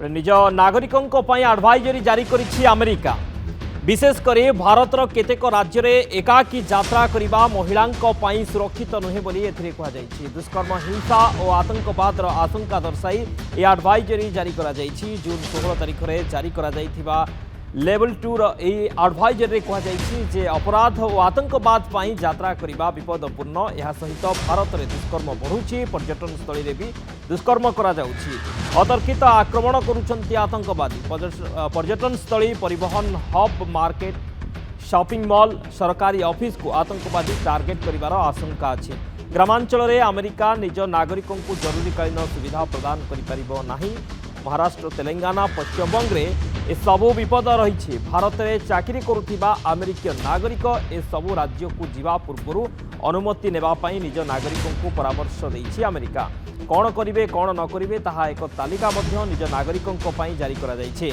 निज नागरिकों पर एडवाइजरी जारी करिछि अमेरिका। विशेषकर भारतर केतेक राज्य में एकाकी यात्रा करने महिलांको पई सुरक्षित नुहे बोली एथिरे कहा जायछि। दुष्कर्म हिंसा और आतंकवाद आशंका दर्शाई ए एडवाइजरी जारी करा जायछि। जून 16 तारिख में जारी करा जायथिबा लेवल 2 एडवाइजरी कहुई अपराध और आतंकवाद पर यात्रा करने विपदपूर्ण। यह सहित भारत में दुष्कर्म बढ़ुछि। पर्यटन स्थली में भी दुष्कर्म करा जाउछि। अतर्कित आक्रमण करुछंती आतंकवादी। पर्यटन स्थली, परिवहन हब, मार्केट, शॉपिंग मॉल, सरकारी ऑफिस को आतंकवादी टार्गेट करिवार आशंका अछि। ग्रामांचल में अमेरिका निज नागरिकों को जरूरीकालीन सुविधा प्रदान करिपारिबो नाही। महाराष्ट्र, तेलंगाना, पश्चिमबंग में सबू विपद रही। भारत में चाकरी करुथिबा अमेरिकीय नागरिक ए सबू राज्य को जीवा पूर्व अनुमति नेबापई निज नागरिकों को परामर्श देइछि अमेरिका। कौन करिवे कौन न करिवे ताहा एक तालिका मध्य निज नागरिकों पई जारी करा जाइछे।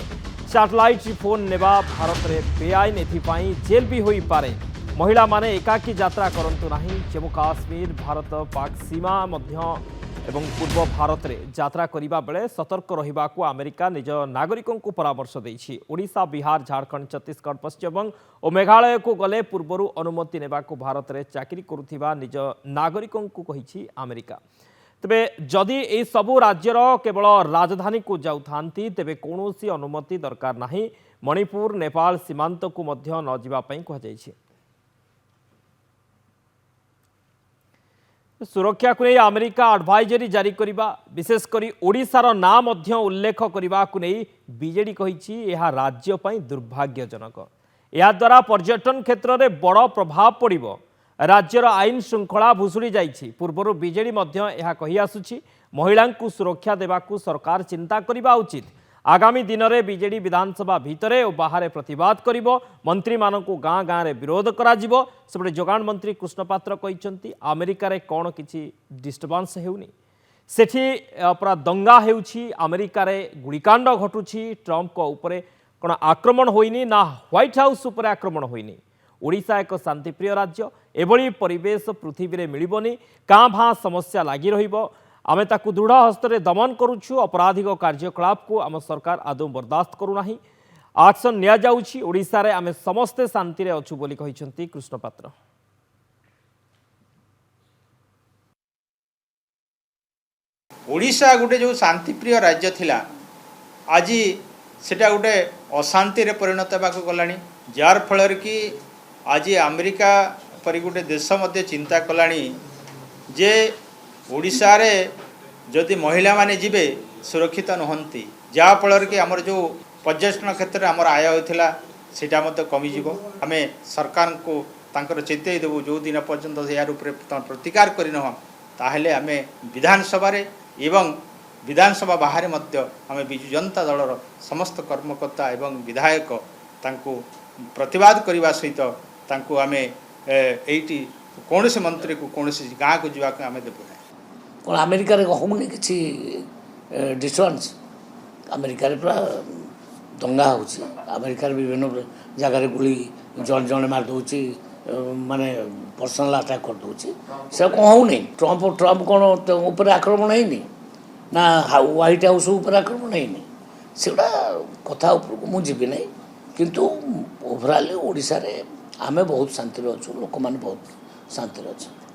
सैटेलाइट फोन नेबा भारत में बेआईन एथिपाई जेल भी होई पारे। महिला माने एकाकी यात्रा करंतु नाही। जम्मू काश्मीर, भारत पाक सीमा मध्य एवं पूर्व भारत में यात्रा करने बेले सतर्क रहा अमेरिका निज नागरिकों को परामर्श देइछि। ओडिशा, बिहार, झारखंड, छत्तीसगढ़, पश्चिमबंग और मेघालय को गले पूर्व अनुमति नेबा को भारत में चाकरी करुथिबा निज नागरिकों को कहिछि अमेरिका। तेबे जदि ए सबु राज्यर केवल राजधानी को जाउथांती तेबे कौनसी अनुमति दरकार नाही। मणिपुर, नेपाल सीमांत को मध्य न जिबा पई कहा जाइछि। सुरक्षा को नहीं अमेरिका एडवाइजरी जारी करिबा, विशेषकर ओडिशार नाम मध्य उल्लेख करने को नहीं बीजेडी कहिछि यह राज्य पई दुर्भाग्यजनक। या द्वारा पर्यटन क्षेत्र में बड़ प्रभाव पड़िबो। राज्यर आईन श्रृंखला भुसुड़ी जाइछि। पूर्वर बीजेडी मध्य यह कहि आसुछि महिला को सुरक्षा देबाकू सरकार चिंता करिबा उचित। आगामी दिन में बीजेडी विधानसभा भितरे और बाहर प्रतिवाद करिबो। मंत्री मानकू गाँ गाँ रे विरोध कराजिबो। सेपटे जोगाण मंत्री कृष्ण पात्र कहिसंती अमेरिका रे कोन किछि डिस्टर्बेंस हेउनी, सेठी पूरा दंगा हेउछि। अमेरिका रे गुड़िकांड घटुछि। ट्रंप को ऊपर कोन आक्रमण होइनी ना व्हाइट हाउस ऊपर आक्रमण होइनी। ओडिशा एक शांतिप्रिय राज्य। एभली परिवेश पृथ्वी रे मिलिबोनी। काँ भाँ समस्या लागी रहिबो। आमे ताकू दृढ़ हस्ते दमन करुछु। अपराधिक कार्यकलाप को आम सरकार आदौ बर्दाश्त करूना। एक्शन निया जाउछि। ओडिशा रे आमे समस्ते शांति रे अछु बोली कहिसंती कृष्ण पात्र। ओडिशा गोटे जो शांतिप्रिय राज्य थिला आज सेटा गोटे अशांति रे परिणत होबाक गलानी। जार फल कि आज अमेरिका परि गोटे देश मध्य चिंता कलानी जे ओडिशा रे जदि महिला माने जिबे सुरक्षित नुहंती। जहाँफल कि आमर जो पर्यटन क्षेत्र में आमर आय होता सेटा मत कमी जीवो। आमे सरकार को तांकर चेतई देबू जो दिन पर्यंत यार ऊपर प्रतिकार करन ताहले आमे विधानसभा रे एवं विधानसभा बाहर मध्य आमे बिजु जनता दलर समस्त कर्मकर्ता एवं विधायक तांको प्रतिवाद करने सहित तांको आमे एटी कौन से मंत्री को कौन से गाँव को जीवा आमे देबू ना। कौन अमेरिका होनी किसी डिस्टर्बेंस अमेरिका पूरा दंगा होची। अमेरिका विभिन्न जगह गुली जन जन मार दूची माने पर्सनल अटैक कर दूची। से कौन होनी ट्रंप कौन ऊपर आक्रमण है ना व्हाइट हाउस ऊपर आक्रमण है सेगुड़ा कथा मुझे ना। किंतु ओवरऑल ओडिशा रे आमे बहुत शांति अच्छु। लोक मैंने बहुत शांति अच्छा।